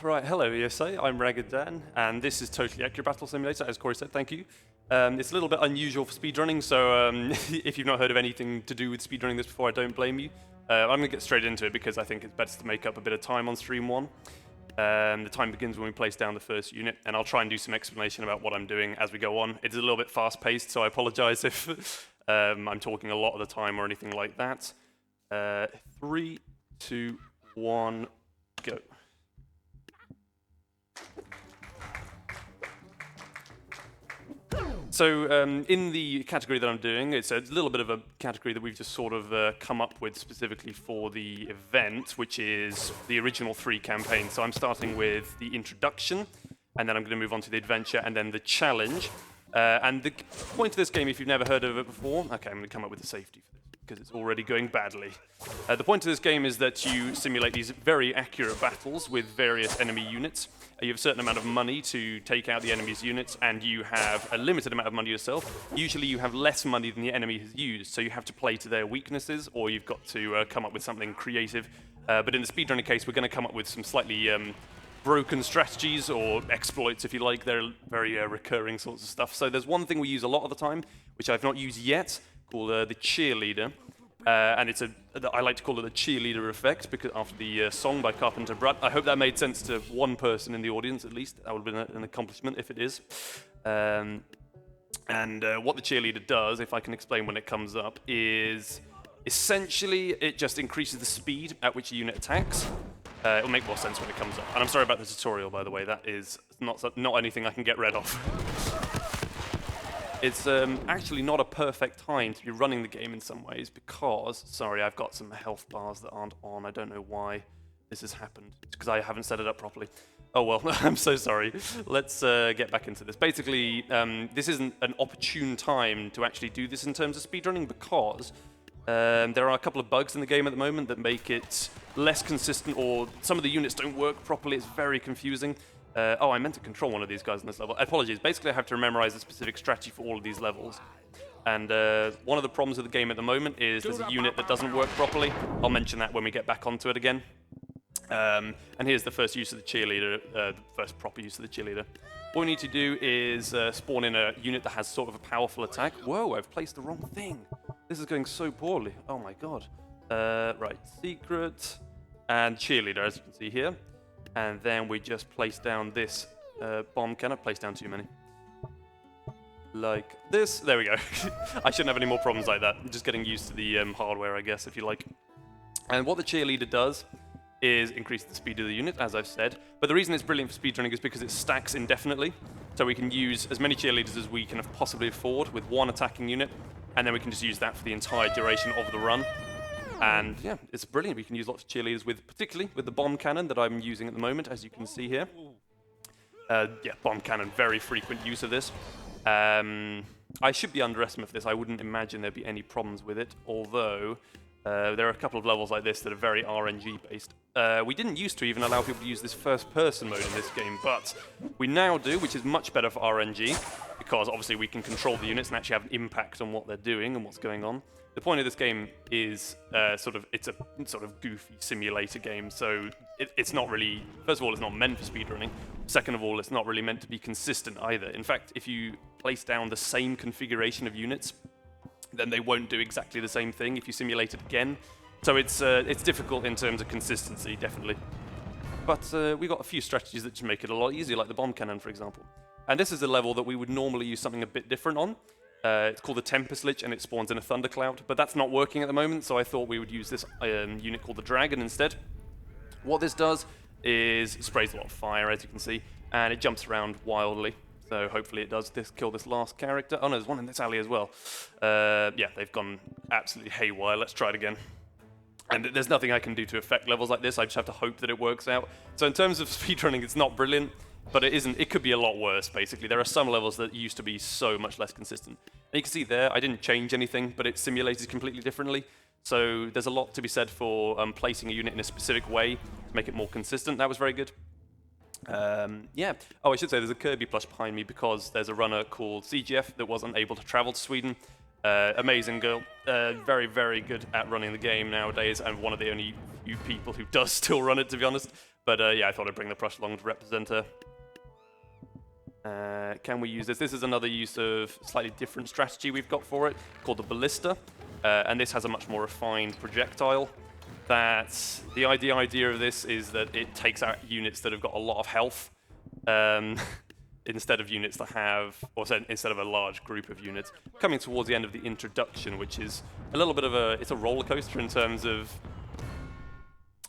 Right, hello ESA, I'm RaggedDan, and this is Totally Accurate Battle Simulator, as Corey said, thank you. It's a little bit unusual for speedrunning, so if you've not heard of anything to do with speedrunning this before, I don't blame you. I'm going to get straight into it because I think it's better to make up a bit of time on stream 1. The time begins when we place down the first unit, and I'll try and do some explanation about what I'm doing as we go on. It's a little bit fast-paced, so I apologize if I'm talking a lot of the time or anything like that. 3, 2, 1, go. So in the category that I'm doing, it's a little bit of a category that we've just sort of come up with specifically for the event, which is the original 3 campaigns. So I'm starting with the introduction, and then I'm going to move on to the adventure, and then the challenge. And the point of this game, if you've never heard of it before, okay, I'm going to come up with the safety for this because it's already going badly. The point of this game is that you simulate these very accurate battles with various enemy units. You have a certain amount of money to take out the enemy's units, and you have a limited amount of money yourself. Usually you have less money than the enemy has used, so you have to play to their weaknesses, or you've got to come up with something creative. But in the speedrunning case, we're going to come up with some slightly broken strategies, or exploits if you like. They're very recurring sorts of stuff. So there's one thing we use a lot of the time, which I've not used yet, called the cheerleader. And I like to call it the cheerleader effect, because after the song by Carpenter Brut. I hope that made sense to one person in the audience, at least. That would have been an accomplishment if it is. And what the cheerleader does, if I can explain when it comes up, is essentially it just increases the speed at which a unit attacks. It'll make more sense when it comes up. And I'm sorry about the tutorial, by the way. That is not anything I can get rid of. It's actually not a perfect time to be running the game in some ways because, sorry, I've got some health bars that aren't on. I don't know why this has happened. It's because I haven't set it up properly. Oh well, I'm so sorry. Let's get back into this. Basically, this isn't an opportune time to actually do this in terms of speedrunning because there are a couple of bugs in the game at the moment that make it less consistent, or some of the units don't work properly. It's very confusing. Oh, I meant to control one of these guys in this level. Apologies. Basically, I have to memorize a specific strategy for all of these levels. And one of the problems with the game at the moment is there's a unit that doesn't work properly. I'll mention that when we get back onto it again. And here's the first use of the cheerleader, the first proper use of the cheerleader. What we need to do is spawn in a unit that has sort of a powerful attack. Whoa, I've placed the wrong thing. This is going so poorly. Oh my god. Right, secret and cheerleader, as you can see here. And then we just place down this bomb cannon. Place down too many. Like this. There we go. I shouldn't have any more problems like that. I'm just getting used to the hardware, I guess, if you like. And what the cheerleader does is increase the speed of the unit, as I've said. But the reason it's brilliant for speedrunning is because it stacks indefinitely. So we can use as many cheerleaders as we can possibly afford with one attacking unit. And then we can just use that for the entire duration of the run. And yeah, it's brilliant. We can use lots of cheerleaders particularly with the bomb cannon that I'm using at the moment, as you can see here. Yeah, bomb cannon, very frequent use of this. I should be underestimating this. I wouldn't imagine there'd be any problems with it, although there are a couple of levels like this that are very RNG based. We didn't used to even allow people to use this first person mode in this game, but we now do, which is much better for RNG, because obviously we can control the units and actually have an impact on what they're doing and what's going on. The point of this game is it's a sort of goofy simulator game, so it's not really, first of all, it's not meant for speedrunning. Second of all, it's not really meant to be consistent either. In fact, if you place down the same configuration of units, then they won't do exactly the same thing if you simulate it again. So it's difficult in terms of consistency, definitely. But we've got a few strategies that just make it a lot easier, like the bomb cannon, for example. And this is a level that we would normally use something a bit different on. It's called the Tempest Lich, and it spawns in a thundercloud, but that's not working at the moment, so I thought we would use this unit called the Dragon instead. What this does is it sprays a lot of fire, as you can see, and it jumps around wildly. So hopefully it does kill this last character. Oh no, there's one in this alley as well. Yeah, they've gone absolutely haywire. Let's try it again. And there's nothing I can do to affect levels like this. I just have to hope that it works out. So in terms of speedrunning, it's not brilliant. But it isn't. It could be a lot worse, basically. There are some levels that used to be so much less consistent. And you can see there, I didn't change anything, but it simulated completely differently. So there's a lot to be said for placing a unit in a specific way to make it more consistent. That was very good. Yeah. Oh, I should say there's a Kirby plush behind me because there's a runner called CGF that wasn't able to travel to Sweden. Amazing girl. Very, very good at running the game nowadays, and one of the only few people who does still run it, to be honest. But yeah, I thought I'd bring the Prush along to represent her. Can we use this? This is another use of slightly different strategy we've got for it, called the Ballista. And this has a much more refined projectile. That the idea of this is that it takes out units that have got a lot of health, instead of units that have, or instead of a large group of units. Coming towards the end of the introduction, which is a little bit of it's a roller coaster in terms of,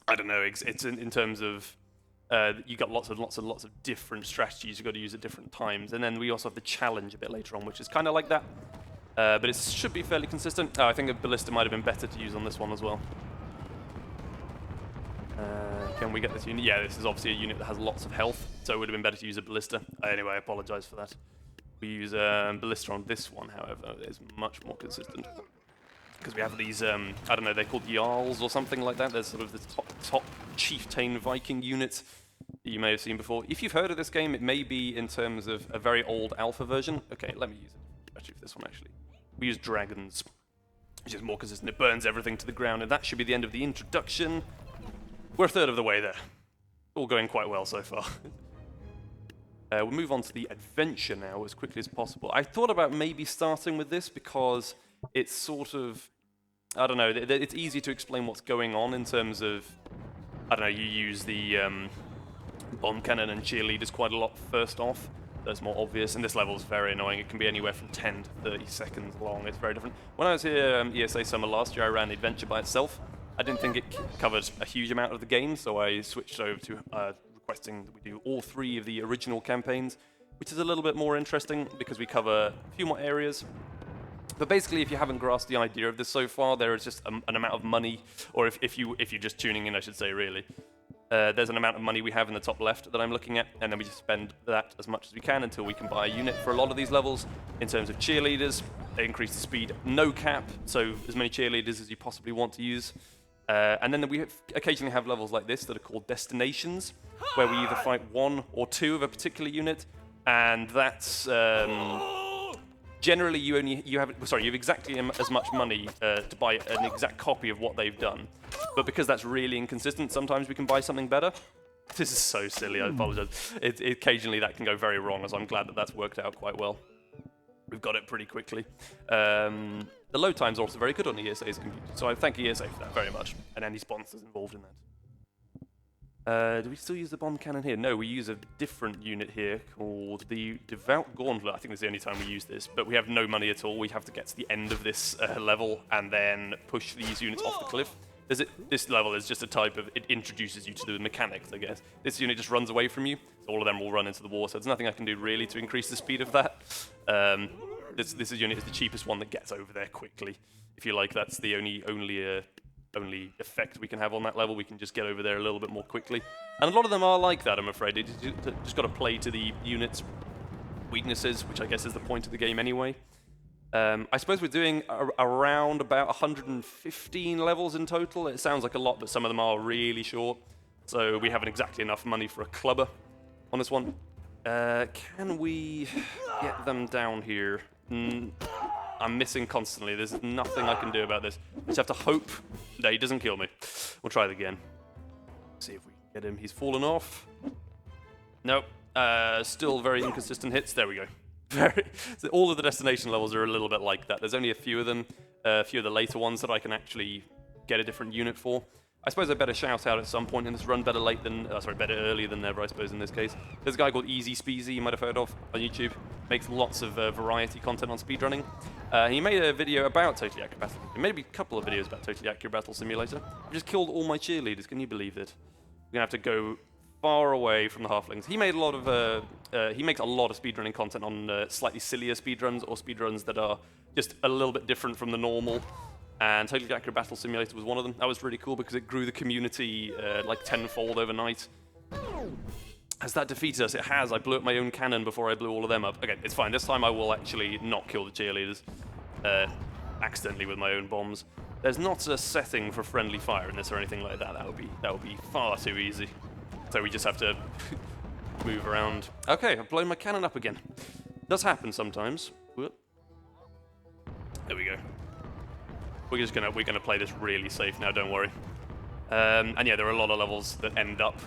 I don't know, it's in terms of, you got lots of different strategies you've got to use at different times, and then we also have the challenge a bit later on, which is kind of like that, but it should be fairly consistent. I think a Ballista might have been better to use on this one as well. Can we get this unit? Yeah, this is obviously a unit that has lots of health, so it would have been better to use a Ballista. Anyway, I apologize for that. We use Ballista on this one, however, it's much more consistent. Because we have these, I don't know, they're called Jarls or something like that. They're sort of the top chieftain Viking units that you may have seen before. If you've heard of this game, it may be in terms of a very old alpha version. Okay, let me use it. Actually, for this one, actually. We use Dragons, which is more consistent. It burns everything to the ground, and that should be the end of the introduction. We're a third of the way there. All going quite well so far. We'll move on to the adventure now as quickly as possible. I thought about maybe starting with this because it's sort of, I don't know, it's easy to explain what's going on in terms of, I don't know, you use the bomb cannon and cheerleaders quite a lot first off. That's more obvious, and this level is very annoying. It can be anywhere from 10 to 30 seconds long. It's very different. When I was here ESA Summer last year, I ran Adventure by itself. I didn't think it covered a huge amount of the game, so I switched over to requesting that we do all 3 of the original campaigns, which is a little bit more interesting because we cover a few more areas. But basically, if you haven't grasped the idea of this so far, there is just an amount of money, or if you're just tuning in, I should say, really. There's an amount of money we have in the top left that I'm looking at, and then we just spend that as much as we can until we can buy a unit for a lot of these levels. In terms of cheerleaders, they increase the speed, no cap, so as many cheerleaders as you possibly want to use. And then we occasionally have levels like this that are called destinations, where we either fight 1 or 2 of a particular unit, and that's generally you have exactly as much money to buy an exact copy of what they've done. But because that's really inconsistent, sometimes we can buy something better. This is so silly, I apologize. Occasionally that can go very wrong, as I'm glad that that's worked out quite well. We've got it pretty quickly. The load times are also very good on ESA's computer, so I thank ESA for that very much, and any sponsors involved in that. Do we still use the bomb cannon here? No, we use a different unit here called the Devout Gauntlet. I think it's the only time we use this, but we have no money at all. We have to get to the end of this level and then push these units off the cliff. This level is just a type of, it introduces you to the mechanics, I guess. This unit just runs away from you, so all of them will run into the wall, so there's nothing I can do really to increase the speed of that. This unit is the cheapest one that gets over there quickly. If you like, that's the only effect we can have on that level. We can just get over there a little bit more quickly. And a lot of them are like that, I'm afraid. You just got to play to the unit's weaknesses, which I guess is the point of the game anyway. I suppose we're doing around about 115 levels in total. It sounds like a lot, but some of them are really short. So we haven't exactly enough money for a clubber on this one. Can we get them down here? I'm missing constantly. There's nothing I can do about this. I just have to hope that he doesn't kill me. We'll try it again. See if we can get him. He's fallen off. Nope. Still very inconsistent hits. There we go. So all of the destination levels are a little bit like that. There's only a few of them, a few of the later ones that I can actually get a different unit for. I suppose I better shout out at some point in this run, better early than never, I suppose, in this case. There's a guy called Easy Speezy you might have heard of on YouTube. Makes lots of variety content on speedrunning. He made a video about Totally Accurate Battle. Maybe a couple of videos about Totally Accurate Battle Simulator. I just killed all my cheerleaders, can you believe it? We're going to have to go far away from the halflings. He made a lot of he makes a lot of speedrunning content on slightly sillier speedruns or speedruns that are just a little bit different from the normal. And Totally Accurate Battle Simulator was one of them. That was really cool because it grew the community like tenfold overnight. Has that defeated us? It has. I blew up my own cannon before I blew all of them up. Okay, it's fine. This time I will actually not kill the cheerleaders accidentally with my own bombs. There's not a setting for friendly fire in this or anything like that. That would be far too easy. So we just have to move around. Okay, I've blown my cannon up again. Does happen sometimes. Whoop. There we go. We're gonna play this really safe now. Don't worry. And yeah, there are a lot of levels that end up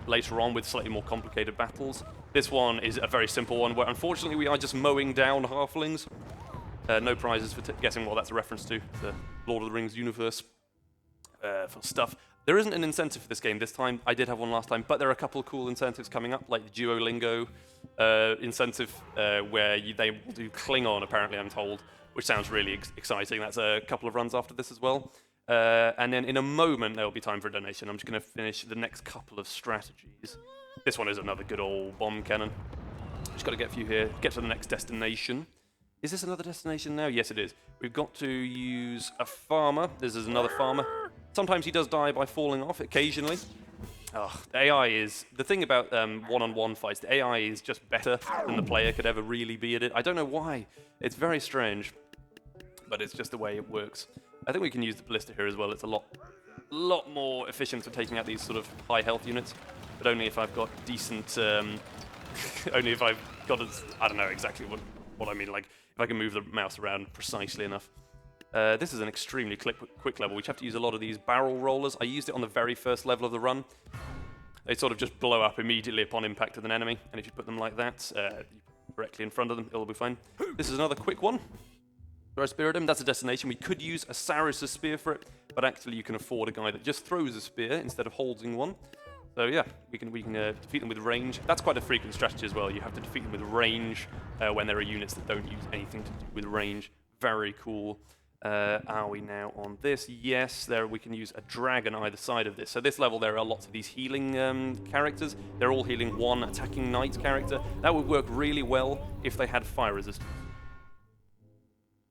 later on with slightly more complicated battles. This one is a very simple one where unfortunately we are just mowing down halflings. No prizes for guessing what that's a reference to, the Lord of the Rings universe for stuff. There isn't an incentive for this game this time. I did have one last time, but there are a couple of cool incentives coming up, like the Duolingo incentive, where they will do Klingon, apparently, I'm told, which sounds really exciting. That's a couple of runs after this as well. And then in a moment, there will be time for a donation. I'm just going to finish the next couple of strategies. This one is another good old bomb cannon. Just got to get a few here, get to the next destination. Is this another destination now? Yes, it is. We've got to use a farmer. This is another farmer. Sometimes he does die by falling off, occasionally. Oh, the AI is... The thing about one-on-one fights, the AI is just better than the player could ever really be at it. I don't know why. It's very strange, but it's just the way it works. I think we can use the ballista here as well. It's a lot more efficient for taking out these sort of high health units, but only if I've got decent... only if I've got... I don't know exactly what I mean, like if I can move the mouse around precisely enough. This is an extremely quick level. We have to use a lot of these barrel rollers. I used it on the very first level of the run. They sort of just blow up immediately upon impact with an enemy, and if you put them like that, directly in front of them, it'll be fine. This is another quick one. Throw a spear at him. That's a destination. We could use a Saris' spear for it, but actually you can afford a guy that just throws a spear instead of holding one. So yeah, we can defeat them with range. That's quite a frequent strategy as well. You have to defeat them with range when there are units that don't use anything to do with range. Very cool. Are we now on this? Yes, there we can use a dragon either side of this. So this level there are lots of these healing characters. They're all healing one attacking knight character. That would work really well if they had fire resistance.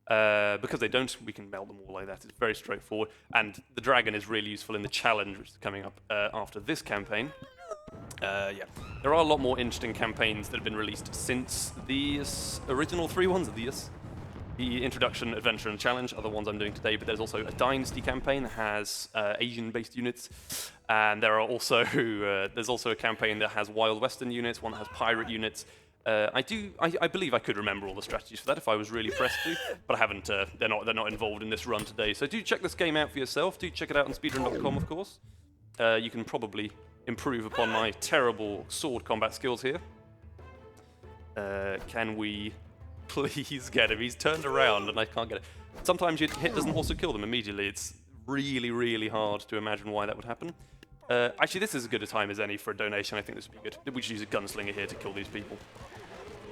Because they don't, we can melt them all like that. It's very straightforward. And the dragon is really useful in the challenge, which is coming up after this campaign. Yeah, there are a lot more interesting campaigns that have been released since the original 3 ones of these. The Introduction, Adventure, and Challenge are the ones I'm doing today, but there's also a Dynasty campaign that has Asian-based units, and there are also there's also a campaign that has Wild Western units, one that has pirate units. I believe I could remember all the strategies for that if I was really pressed to, but I haven't. They're not involved in this run today. So do check this game out for yourself. Do check it out on speedrun.com, of course. You can probably improve upon my terrible sword combat skills here. Can we please get him? He's turned around and I can't get it. Sometimes your hit doesn't also kill them immediately. It's really, really hard to imagine why that would happen. Actually, this is as good a time as any for a donation. I think this would be good. We should use a gunslinger here to kill these people.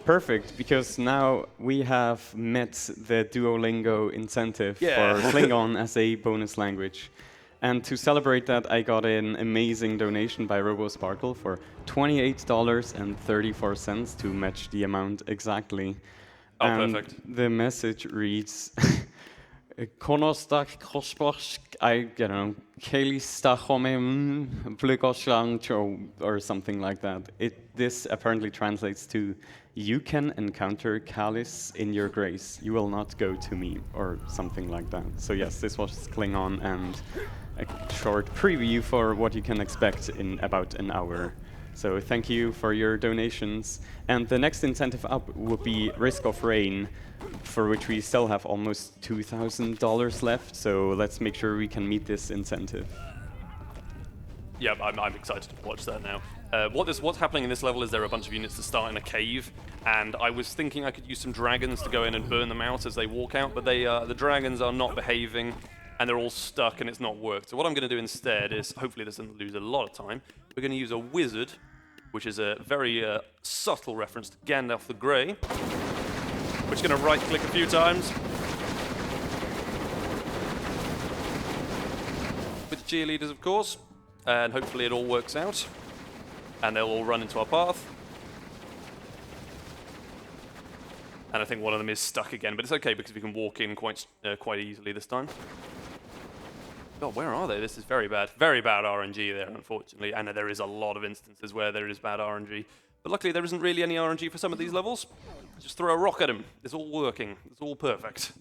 Perfect, because now we have met the Duolingo incentive for Klingon as a bonus language. And to celebrate that, I got an amazing donation by RoboSparkle for $28.34 to match the amount exactly. Oh, and perfect. The message reads, I don't know, or something like that. This apparently translates to, you can encounter Kalis in your grace. You will not go to me, or something like that. So yes, this was Klingon and a short preview for what you can expect in about an hour. So thank you for your donations. And the next incentive up would be Risk of Rain, for which we still have almost $2,000 left. So let's make sure we can meet this incentive. Yeah, I'm excited to watch that now. What's happening in this level is there are a bunch of units that start in a cave, and I was thinking I could use some dragons to go in and burn them out as they walk out, but the dragons are not behaving, and they're all stuck, and it's not worked. So what I'm going to do instead is, hopefully this doesn't lose a lot of time, we're going to use a wizard, which is a very subtle reference to Gandalf the Grey. We're just going to right-click a few times. With the cheerleaders, of course, and hopefully it all works out. And they'll all run into our path. And I think one of them is stuck again, but it's okay because we can walk in quite easily this time. God, where are they? This is very bad. Very bad RNG there, unfortunately. And there is a lot of instances where there is bad RNG. But luckily, there isn't really any RNG for some of these levels. Just throw a rock at them. It's all working. It's all perfect.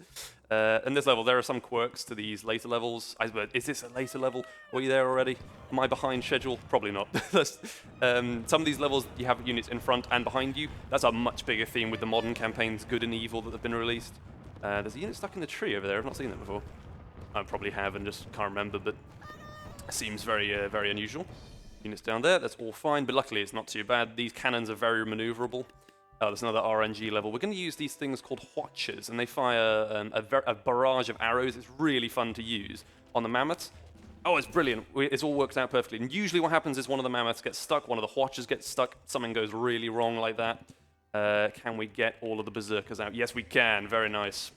In this level, there are some quirks to these later levels. Is this a later level? Were you there already? Am I behind schedule? Probably not. Some of these levels, you have units in front and behind you. That's a much bigger theme with the modern campaigns, Good and Evil, that have been released. There's a unit stuck in the tree over there. I've not seen that before. I probably have and just can't remember, but Seems very unusual. Units down there, that's all fine, but luckily it's not too bad. These cannons are very maneuverable. There's another RNG level. We're going to use these things called Hwatches, and they fire a barrage of arrows. It's really fun to use on the mammoths. Oh, it's brilliant. It's all worked out perfectly. And usually what happens is one of the mammoths gets stuck, one of the Hwatches gets stuck, something goes really wrong like that. Can we get all of the berserkers out? Yes, we can. Very nice.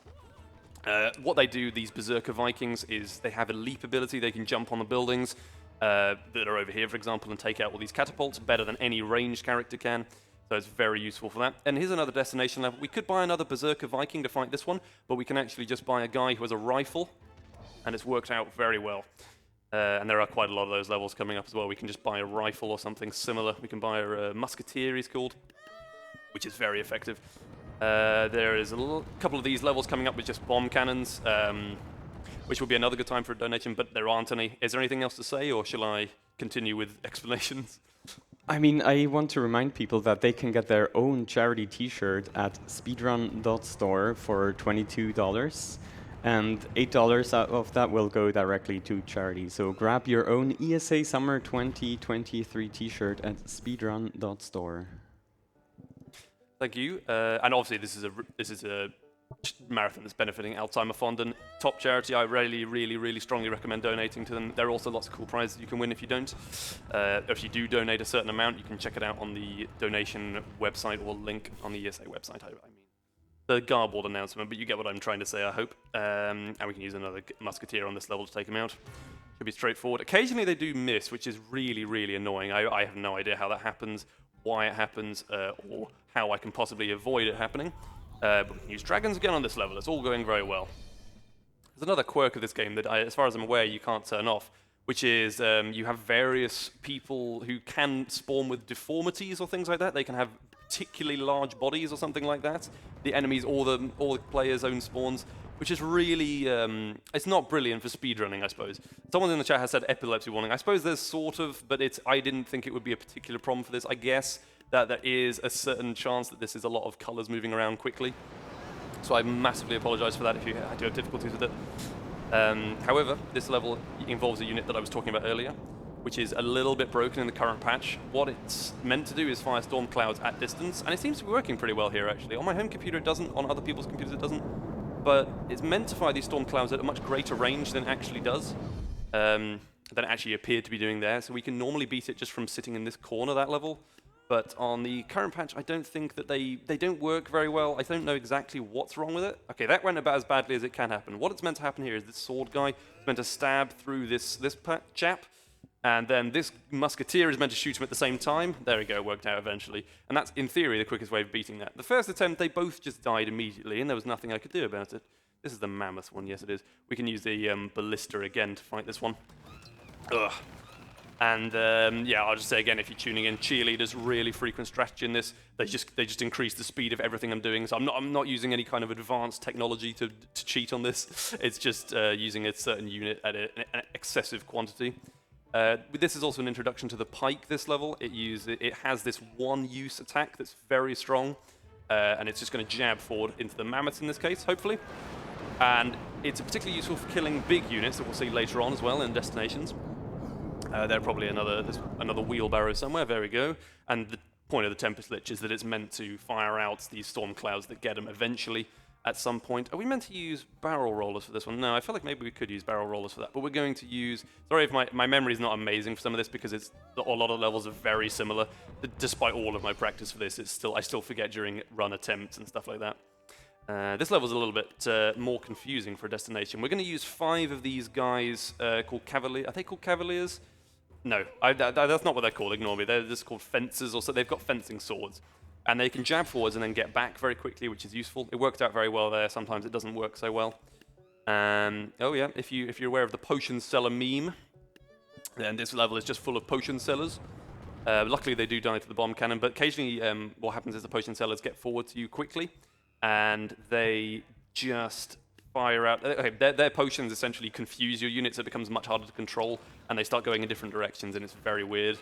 What they do, these berserker Vikings, is they have a leap ability. They can jump on the buildings that are over here, for example, and take out all these catapults better than any ranged character can. So it's very useful for that. And here's another destination level. We could buy another berserker Viking to fight this one, but we can actually just buy a guy who has a rifle, and it's worked out very well. And there are quite a lot of those levels coming up as well. We can just buy a rifle or something similar. We can buy a musketeer, he's called, which is very effective. There is a couple of these levels coming up with just bomb cannons, which will be another good time for a donation, but there aren't any. Is there anything else to say, or shall I continue with explanations? I mean, I want to remind people that they can get their own charity t-shirt at speedrun.store for $22, and $8 out of that will go directly to charity. So grab your own ESA Summer 2023 t-shirt at speedrun.store. Thank you. And obviously, this is a marathon that's benefiting Alzheimer Fund, and top charity. I really strongly recommend donating to them. There are also lots of cool prizes you can win if you don't. If you do donate a certain amount, you can check it out on the donation website or link on the ESA website. I mean, the garbled announcement, but you get what I'm trying to say, I hope. And we can use another musketeer on this level to take him out. Should be straightforward. Occasionally they do miss, which is really annoying. I have no idea how that happens, why it happens, or how I can possibly avoid it happening. But we can use dragons again on this level. It's all going very well. There's another quirk of this game that, as far as I'm aware, you can't turn off, which is you have various people who can spawn with deformities or things like that. They can have particularly large bodies or something like that. The enemies or the players' own spawns, which is really, it's not brilliant for speedrunning, I suppose. Someone in the chat has said epilepsy warning. I suppose there's sort of, but I didn't think it would be a particular problem for this. I guess that there is a certain chance that this is a lot of colors moving around quickly. So I massively apologize for that if you do have difficulties with it. However, this level involves a unit that I was talking about earlier, which is a little bit broken in the current patch. What it's meant to do is fire storm clouds at distance, and it seems to be working pretty well here, actually. On my home computer it doesn't, on other people's computers it doesn't, but it's meant to fire these storm clouds at a much greater range than it actually does, than it actually appeared to be doing there, so we can normally beat it just from sitting in this corner, that level. But on the current patch, I don't think that they don't work very well. I don't know exactly what's wrong with it. Okay, that went about as badly as it can happen. What it's meant to happen here is this sword guy is meant to stab through this chap, and then this musketeer is meant to shoot him at the same time. There we go, it worked out eventually. And that's, in theory, the quickest way of beating that. The first attempt, they both just died immediately, and there was nothing I could do about it. This is the mammoth one, yes it is. We can use the ballista again to fight this one. Ugh. And yeah, I'll just say again, if you're tuning in, cheerleaders, really frequent strategy in this. They just increase the speed of everything I'm doing. So I'm not using any kind of advanced technology to cheat on this. It's just using a certain unit at an excessive quantity. This is also an introduction to the pike. This level, it has this one-use attack that's very strong, and it's just going to jab forward into the mammoths in this case, hopefully. And it's particularly useful for killing big units that we'll see later on as well in destinations. There's probably another wheelbarrow somewhere. There we go. And the point of the Tempest Lich is that it's meant to fire out these storm clouds that get them eventually at some point. Are we meant to use barrel rollers for this one? No, I feel like maybe we could use barrel rollers for that. But we're going to use... Sorry if my memory is not amazing for some of this, because a lot of levels are very similar. Despite all of my practice for this, I still forget during run attempts and stuff like that. This level's a little bit more confusing for a destination. We're going to use 5 of these guys called Cavaliers. Are they called Cavaliers? No, that's not what they're called, ignore me. They're just called fencers, or so. They've got fencing swords. And they can jab forwards and then get back very quickly, which is useful. It worked out very well there. Sometimes it doesn't work so well. Oh yeah, if you're aware of the potion seller meme, then this level is just full of potion sellers. Luckily they do die to the bomb cannon, but occasionally what happens is the potion sellers get forward to you quickly, and they just fire out. Okay, their potions essentially confuse your units. It becomes much harder to control, and they start going in different directions, and it's very weird.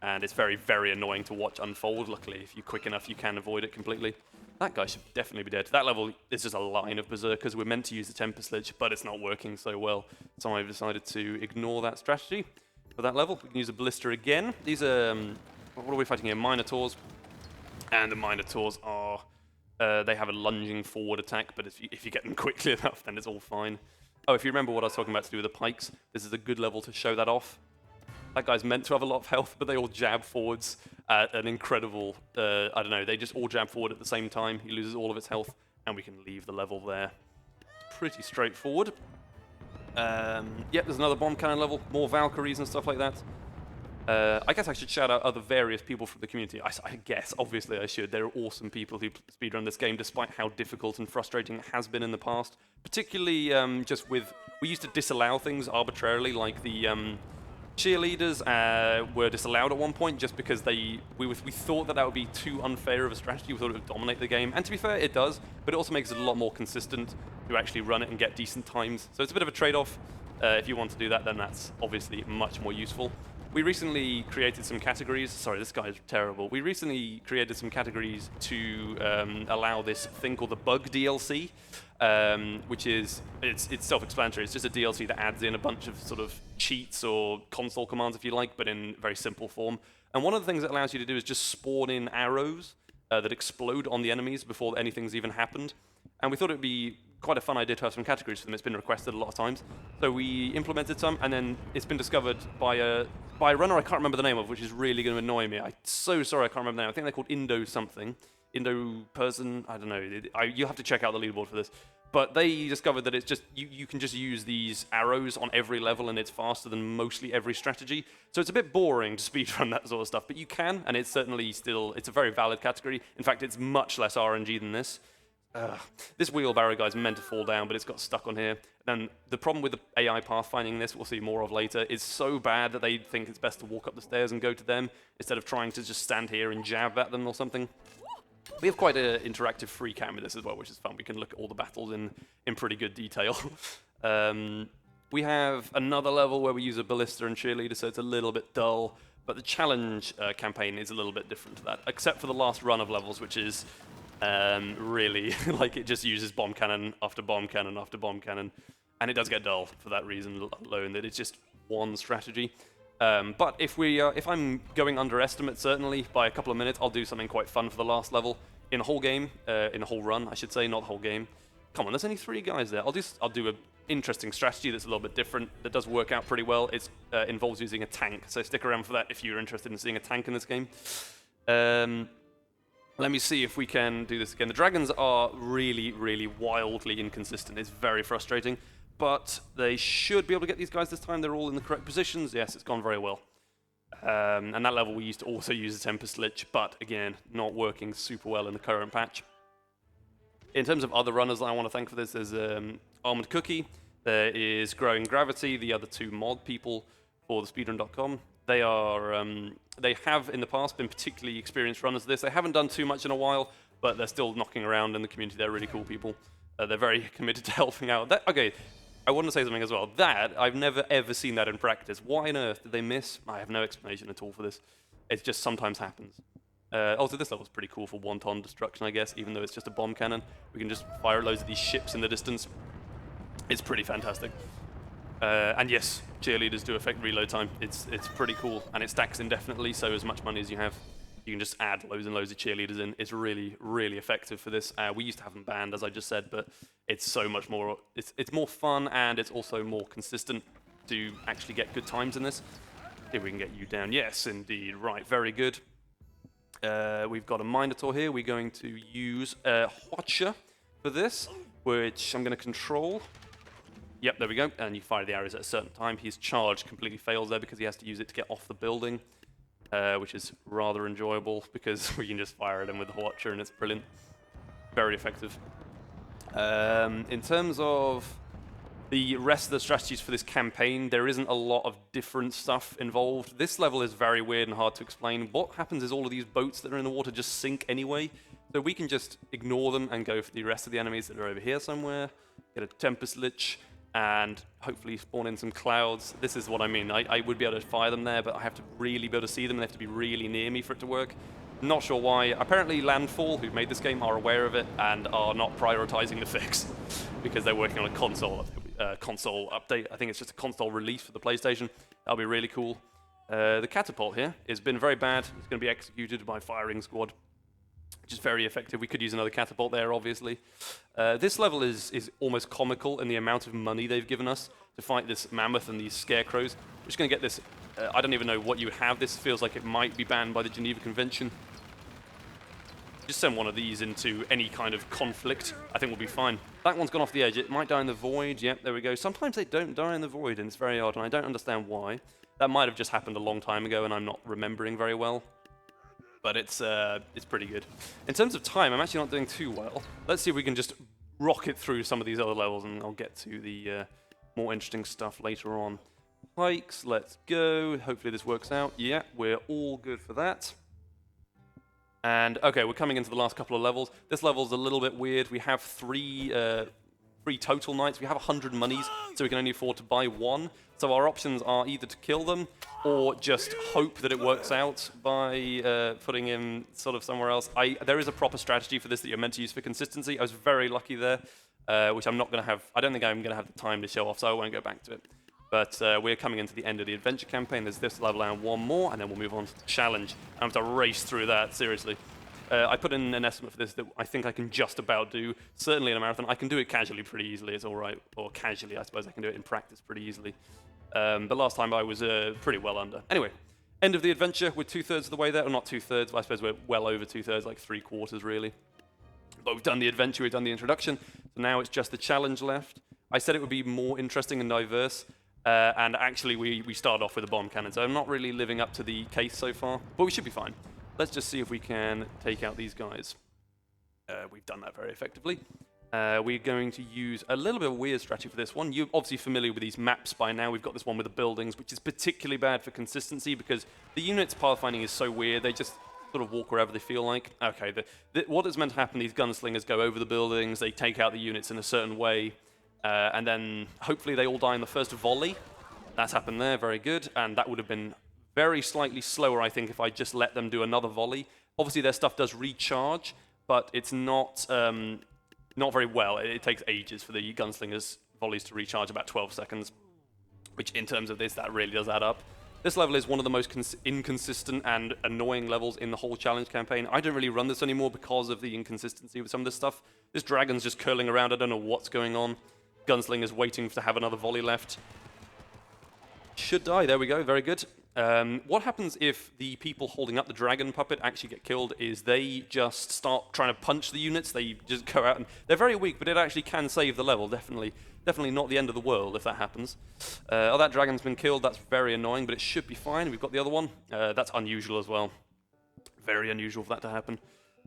And it's very, very annoying to watch unfold. Luckily, if you're quick enough, you can avoid it completely. That guy should definitely be dead. That level is just a line of berserkers. We're meant to use the Tempest Lich, but it's not working so well. So I've decided to ignore that strategy. for that level. We can use a ballista again. These are, what are we fighting here? Minotaurs. And the Minotaurs are, they have a lunging forward attack, but if you get them quickly enough, then it's all fine. Oh, if you remember what I was talking about to do with the pikes, this is a good level to show that off. That guy's meant to have a lot of health, but they all jab forwards at an incredible, I don't know, they just all jab forward at the same time. He loses all of his health, and we can leave the level there. It's pretty straightforward. Yep, there's another bomb cannon level, more Valkyries and stuff like that. I guess I should shout out other various people from the community. I guess, obviously I should. There are awesome people who speedrun this game, despite how difficult and frustrating it has been in the past. Particularly just with, we used to disallow things arbitrarily, like the cheerleaders were disallowed at one point just because we thought that would be too unfair of a strategy. We thought it would dominate the game, and to be fair, it does, but it also makes it a lot more consistent to actually run it and get decent times. So it's a bit of a trade-off. If you want to do that, then that's obviously much more useful. We recently created some categories. Sorry, this guy is terrible. We recently created some categories to allow this thing called the Bug DLC, which is, it's self-explanatory. It's just a DLC that adds in a bunch of sort of cheats or console commands, if you like, but in very simple form. And one of the things it allows you to do is just spawn in arrows that explode on the enemies before anything's even happened. And we thought it would be quite a fun idea to have some categories for them. It's been requested a lot of times. So we implemented some, and then it's been discovered by a runner I can't remember the name of, which is really going to annoy me. I'm so sorry I can't remember the name. I think they're called Indo something. Indo person, I don't know. You have to check out the leaderboard for this. But they discovered that it's just, you can just use these arrows on every level, and it's faster than mostly every strategy. So it's a bit boring to speedrun that sort of stuff, but you can, and it's certainly still, it's a very valid category. In fact, it's much less RNG than this. This wheelbarrow guy's meant to fall down, but it's got stuck on here. And the problem with the AI pathfinding this, we'll see more of later, is so bad that they think it's best to walk up the stairs and go to them instead of trying to just stand here and jab at them or something. We have quite an interactive free cam with this as well, which is fun. We can look at all the battles in pretty good detail. We have another level where we use a ballista and cheerleader, so it's a little bit dull. But the challenge campaign is a little bit different to that, except for the last run of levels, which is really, like, it just uses bomb cannon after bomb cannon after bomb cannon. And it does get dull for that reason alone, that it's just one strategy. But if I'm going underestimate, certainly, by a couple of minutes, I'll do something quite fun for the last level. In a whole game, in a whole run, I should say, not the whole game. Come on, there's only 3 guys there. I'll do an interesting strategy that's a little bit different, that does work out pretty well. It involves using a tank, so stick around for that if you're interested in seeing a tank in this game. Let me see if we can do this again. The dragons are really, really wildly inconsistent. It's very frustrating, but they should be able to get these guys this time. They're all in the correct positions. Yes, it's gone very well. And that level we used to also use a Tempest Lich, but again, not working super well in the current patch. In terms of other runners that I want to thank for this, there's Almond Cookie, there is Growing Gravity, the other 2 mod people for the speedrun.com. They are, they have in the past been particularly experienced runners of this. They haven't done too much in a while, but they're still knocking around in the community. They're really cool people. They're very committed to helping out. Okay, I want to say something as well. That, I've never ever seen that in practice. Why on earth did they miss? I have no explanation at all for this. It just sometimes happens. Also, this level's pretty cool for wanton destruction, I guess, even though it's just a bomb cannon. We can just fire loads of these ships in the distance. It's pretty fantastic. And yes, cheerleaders do affect reload time. It's pretty cool, and it stacks indefinitely, so as much money as you have, you can just add loads and loads of cheerleaders in. It's really, really effective for this. We used to have them banned, as I just said, but it's so much more, it's more fun, and it's also more consistent to actually get good times in this. See if we can get you down. Yes, indeed. Right, very good. We've got a Minotaur here. We're going to use Watcher for this, which I'm going to control. Yep, there we go. And you fire the arrows at a certain time. His charge completely fails there because he has to use it to get off the building, which is rather enjoyable because we can just fire at him with the Watcher and it's brilliant. Very effective. In terms of the rest of the strategies for this campaign, there isn't a lot of different stuff involved. This level is very weird and hard to explain. What happens is all of these boats that are in the water just sink anyway, so we can just ignore them and go for the rest of the enemies that are over here somewhere, get a Tempest Lich, and hopefully spawn in some clouds. This is what I mean. I would be able to fire them there, but I have to really be able to see them, and they have to be really near me for it to work. Not sure why. Apparently Landfall, who made this game, are aware of it and are not prioritizing the fix because they're working on a console update. I think it's just a console release for the PlayStation. That'll be really cool. The catapult here has been very bad. It's going to be executed by firing squad, which is very effective. We could use another catapult there, obviously. This level is almost comical in the amount of money they've given us to fight this mammoth and these scarecrows. We're just going to get this. I don't even know what you would have. This feels like it might be banned by the Geneva Convention. Just send one of these into any kind of conflict. I think we'll be fine. That one's gone off the edge. It might die in the void. Yep, there we go. Sometimes they don't die in the void, and it's very odd, and I don't understand why. That might have just happened a long time ago, and I'm not remembering very well. But it's pretty good. In terms of time, I'm actually not doing too well. Let's see if we can just rocket through some of these other levels, and I'll get to the more interesting stuff later on. Pikes, let's go. Hopefully this works out. Yeah, we're all good for that. And okay, we're coming into the last couple of levels. This level's a little bit weird. We have three total knights. We have 100 monies, so we can only afford to buy one. So our options are either to kill them or just hope that it works out by putting him sort of somewhere else. There is a proper strategy for this that you're meant to use for consistency. I was very lucky there, which I'm not going to have. I don't think I'm going to have the time to show off, so I won't go back to it. But we're coming into the end of the adventure campaign. There's this level and one more, and then we'll move on to the challenge. I have to race through that, seriously. I put in an estimate for this that I think I can just about do. Certainly in a marathon, I can do it casually pretty easily. It's all right. Or casually, I suppose I can do it in practice pretty easily. But last time I was pretty well under. Anyway, end of the adventure. We're 2/3 of the way there. Or not 2/3, but I suppose we're well over 2/3, like 3/4 really. But we've done the adventure, we've done the introduction. So now it's just the challenge left. I said it would be more interesting and diverse. And actually, we started off with a bomb cannon, so I'm not really living up to the case so far, but we should be fine. Let's just see if we can take out these guys. We've done that very effectively. We're going to use a little bit of a weird strategy for this one. You're obviously familiar with these maps by now. We've got this one with the buildings, which is particularly bad for consistency because the units pathfinding is so weird. They just sort of walk wherever they feel like. Okay, what is meant to happen, these gunslingers go over the buildings, they take out the units in a certain way, and then hopefully they all die in the first volley. That's happened there, very good. And that would have been very slightly slower, I think, if I just let them do another volley. Obviously, their stuff does recharge, but it's not very well. It takes ages for the gunslingers' volleys to recharge, about 12 seconds, which in terms of this, that really does add up. This level is one of the most inconsistent and annoying levels in the whole challenge campaign. I don't really run this anymore because of the inconsistency with some of this stuff. This dragon's just curling around. I don't know what's going on. Gunslinger's waiting to have another volley left. Should die. There we go. Very good. What happens if the people holding up the dragon puppet actually get killed is they just start trying to punch the units. They just go out and they're very weak, but it actually can save the level. Definitely not the end of the world if that happens. Oh, that dragon's been killed. That's very annoying, but it should be fine. We've got the other one. That's unusual as well. Very unusual for that to happen.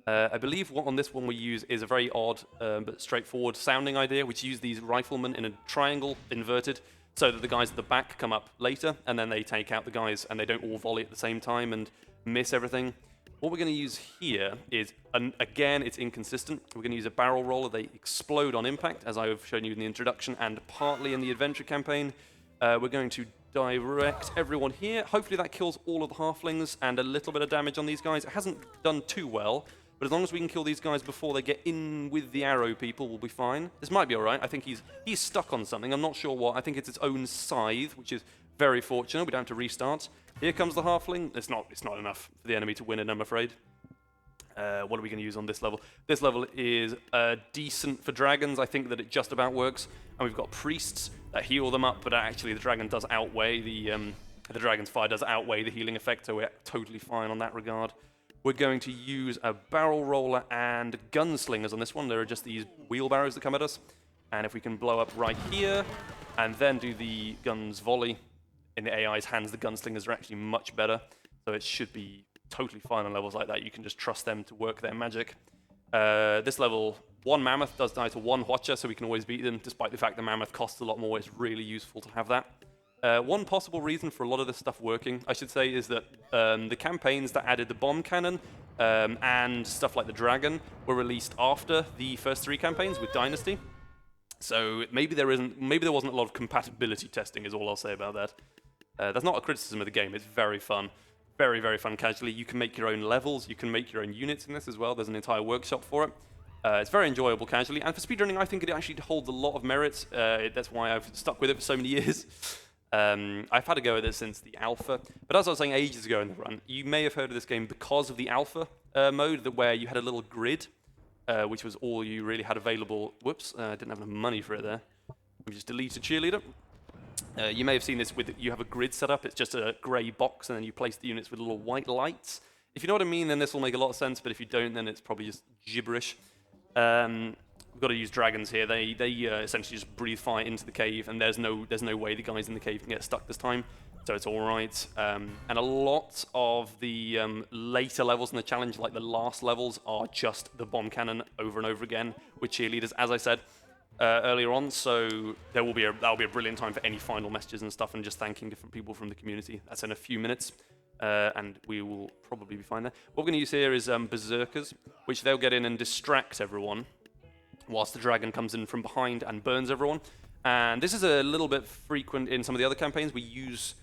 I believe what on this one we use is a very odd but straightforward sounding idea, which use these riflemen in a triangle, inverted, so that the guys at the back come up later, and then they take out the guys, and they don't all volley at the same time and miss everything. What we're going to use here is, again, it's inconsistent. We're going to use a barrel roller. They explode on impact, as I've shown you in the introduction, and partly in the adventure campaign. We're going to direct everyone here. Hopefully that kills all of the halflings and a little bit of damage on these guys. It hasn't done too well, but as long as we can kill these guys before they get in with the arrow people, we'll be fine. This might be all right. I think he's stuck on something. I'm not sure what. I think it's its own scythe, which is very fortunate. We don't have to restart. Here comes the halfling. It's not enough for the enemy to win it, I'm afraid. What are we going to use on this level? This level is decent for dragons. I think that it just about works. And we've got priests that heal them up, but actually the dragon does outweigh the dragon's fire does outweigh the healing effect, so we're totally fine on that regard. We're going to use a barrel roller and gunslingers on this one. There are just these wheelbarrows that come at us. And if we can blow up right here and then do the guns volley in the AI's hands, the gunslingers are actually much better. So it should be totally fine on levels like that. You can just trust them to work their magic. This level, one mammoth does die to one watcher, so we can always beat them, despite the fact the mammoth costs a lot more. It's really useful to have that. One possible reason for a lot of this stuff working, I should say, is that the campaigns that added the bomb cannon and stuff like the dragon were released after the first 3 campaigns with Dynasty. So maybe there wasn't a lot of compatibility testing, is all I'll say about that. That's not a criticism of the game. It's very fun. Very, very fun casually. You can make your own levels. You can make your own units in this as well. There's an entire workshop for it. It's very enjoyable casually. And for speedrunning, I think it actually holds a lot of merits. That's why I've stuck with it for so many years. I've had a go at this since the alpha, but as I was saying ages ago in the run, you may have heard of this game because of the alpha mode, where you had a little grid, which was all you really had available. Whoops, I didn't have enough money for it there. We just deleted cheerleader. You may have seen this with, you have a grid set up, it's just a grey box, and then you place the units with little white lights. If you know what I mean, then this will make a lot of sense, but if you don't, then it's probably just gibberish. We've got to use dragons here. They essentially just breathe fire into the cave, and there's no way the guys in the cave can get stuck this time, so it's all right. And a lot of the later levels in the challenge, like the last levels, are just the bomb cannon over and over again with cheerleaders, as I said earlier on. So that'll be a brilliant time for any final messages and stuff, and just thanking different people from the community. That's in a few minutes. And we will probably be fine there. What we're going to use here is berserkers, which they'll get in and distract everyone, whilst the dragon comes in from behind and burns everyone. And this is a little bit frequent in some of the other campaigns. We use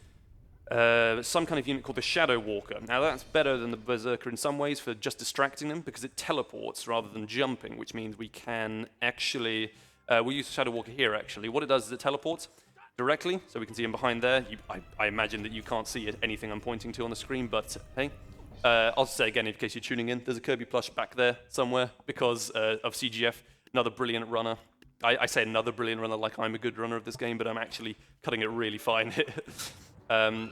some kind of unit called the Shadow Walker. Now that's better than the berserker in some ways for just distracting them, because it teleports rather than jumping, which means we can actually we'll use the Shadow Walker here actually. What it does is it teleports directly, so we can see him behind there. I imagine that you can't see anything I'm pointing to on the screen, but hey. I'll say again, in case you're tuning in, there's a Kirby plush back there somewhere because of CGF, another brilliant runner. I say another brilliant runner like I'm a good runner of this game, but I'm actually cutting it really fine.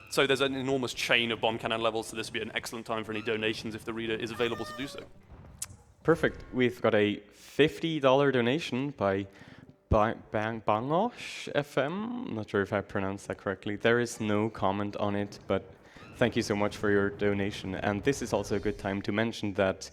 So there's an enormous chain of bomb cannon levels, so this would be an excellent time for any donations if the reader is available to do so. Perfect. We've got a $50 donation by Bangosh FM. I'm not sure if I pronounced that correctly. There is no comment on it, but thank you so much for your donation. And this is also a good time to mention that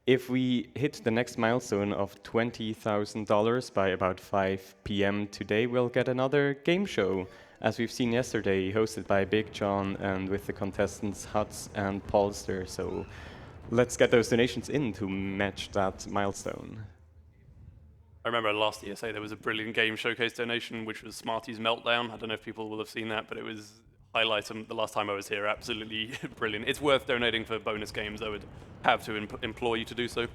if we hit the next milestone of $20,000 by about 5 p.m. today, we'll get another game show, as we've seen yesterday, hosted by Big John and with the contestants Huts and Polster. So let's get those donations in to match that milestone. I remember last ESA there was a brilliant game showcase donation, which was Smarty's Meltdown. I don't know if people will have seen that, but it was highlight the last time I was here. Absolutely brilliant. It's worth donating for bonus games. I would have to implore you to do so.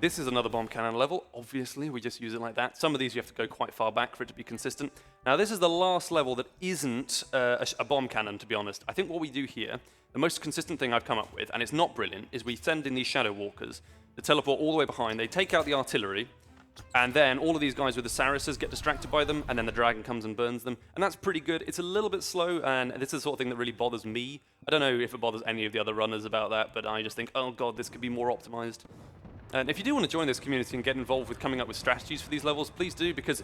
This is another bomb cannon level. Obviously, we just use it like that. Some of these you have to go quite far back for it to be consistent. Now, this is the last level that isn't a bomb cannon, to be honest. I think what we do here, the most consistent thing I've come up with, and it's not brilliant, is we send in these Shadow Walkers that teleport all the way behind. They take out the artillery, and then all of these guys with the Saracens get distracted by them, and then the dragon comes and burns them. And that's pretty good. It's a little bit slow, and this is the sort of thing that really bothers me. I don't know if it bothers any of the other runners about that, but I just think, oh god, this could be more optimized. And if you do want to join this community and get involved with coming up with strategies for these levels, please do, because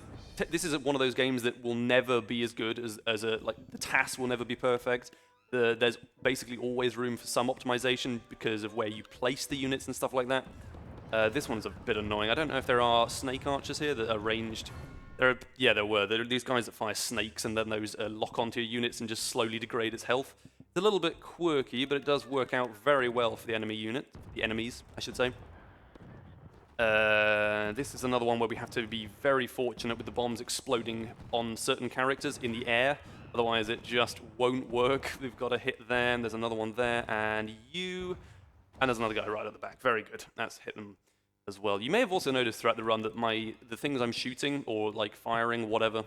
this is one of those games that will never be as good as like the TAS will never be perfect. There's basically always room for some optimization because of where you place the units and stuff like that. This one's a bit annoying. I don't know if there are snake archers here that are ranged. There were. There are these guys that fire snakes and then those lock onto your units and just slowly degrade its health. It's a little bit quirky, but it does work out very well for the enemies, I should say. This is another one where we have to be very fortunate with the bombs exploding on certain characters in the air. Otherwise, it just won't work. We've got to hit them. There's another one there, and you. And there's another guy right at the back. Very good. That's hit them as well. You may have also noticed throughout the run that the things I'm shooting, or like firing, whatever,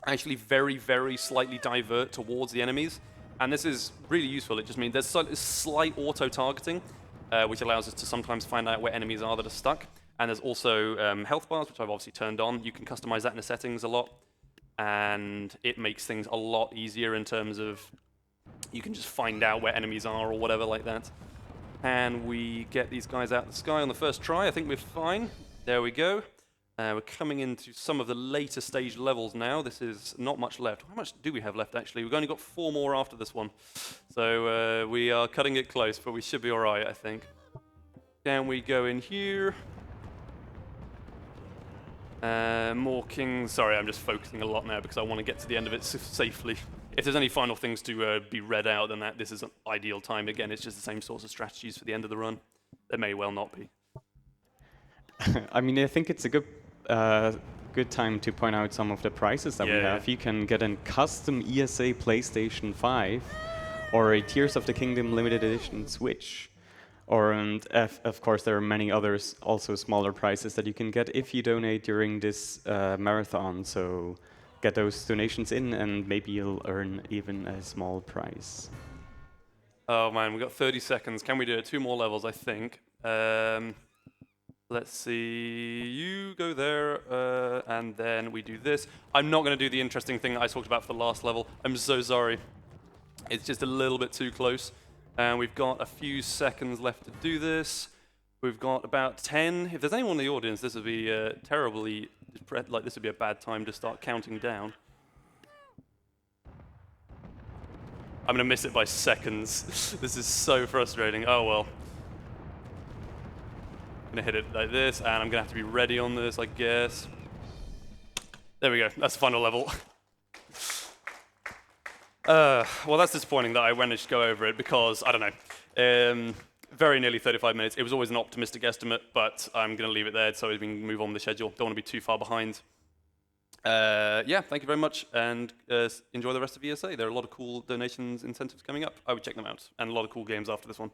actually very, very slightly divert towards the enemies. And this is really useful. It just means there's slight auto-targeting, which allows us to sometimes find out where enemies are that are stuck. And there's also health bars, which I've obviously turned on. You can customize that in the settings a lot. And it makes things a lot easier in terms of you can just find out where enemies are or whatever like that. And we get these guys out of the sky on the first try. I think we're fine. There we go. We're coming into some of the later stage levels now. This is not much left. How much do we have left, actually? We've only got 4 more after this one. So we are cutting it close, but we should be all right, I think. Down we go in here. More kings. Sorry, I'm just focusing a lot now because I want to get to the end of it safely. If there's any final things to be read out, then this is an ideal time. Again, it's just the same sorts of strategies for the end of the run. There may well not be. I mean, I think it's a good time to point out some of the prizes that we have. You can get a custom ESA PlayStation 5 or a Tears of the Kingdom limited edition Switch. And of course, there are many others, also smaller prizes that you can get if you donate during this marathon. So get those donations in, and maybe you'll earn even a small prize. Oh man, we've got 30 seconds. Can we do it? 2 more levels, I think. Let's see. You go there, and then we do this. I'm not going to do the interesting thing that I talked about for the last level. I'm so sorry. It's just a little bit too close. And we've got a few seconds left to do this. We've got about 10. If there's anyone in the audience, this would be terribly, like this would be a bad time to start counting down. I'm gonna miss it by seconds. This is so frustrating. Oh well. I'm gonna hit it like this, and I'm gonna have to be ready on this, I guess. There we go. That's the final level. Well, that's disappointing that I managed to go over it because I don't know. Very nearly 35 minutes. It was always an optimistic estimate, but I'm going to leave it there so we can move on with the schedule. Don't want to be too far behind. Yeah, thank you very much, and enjoy the rest of ESA. There are a lot of cool donations, incentives coming up. I would check them out, and a lot of cool games after this one.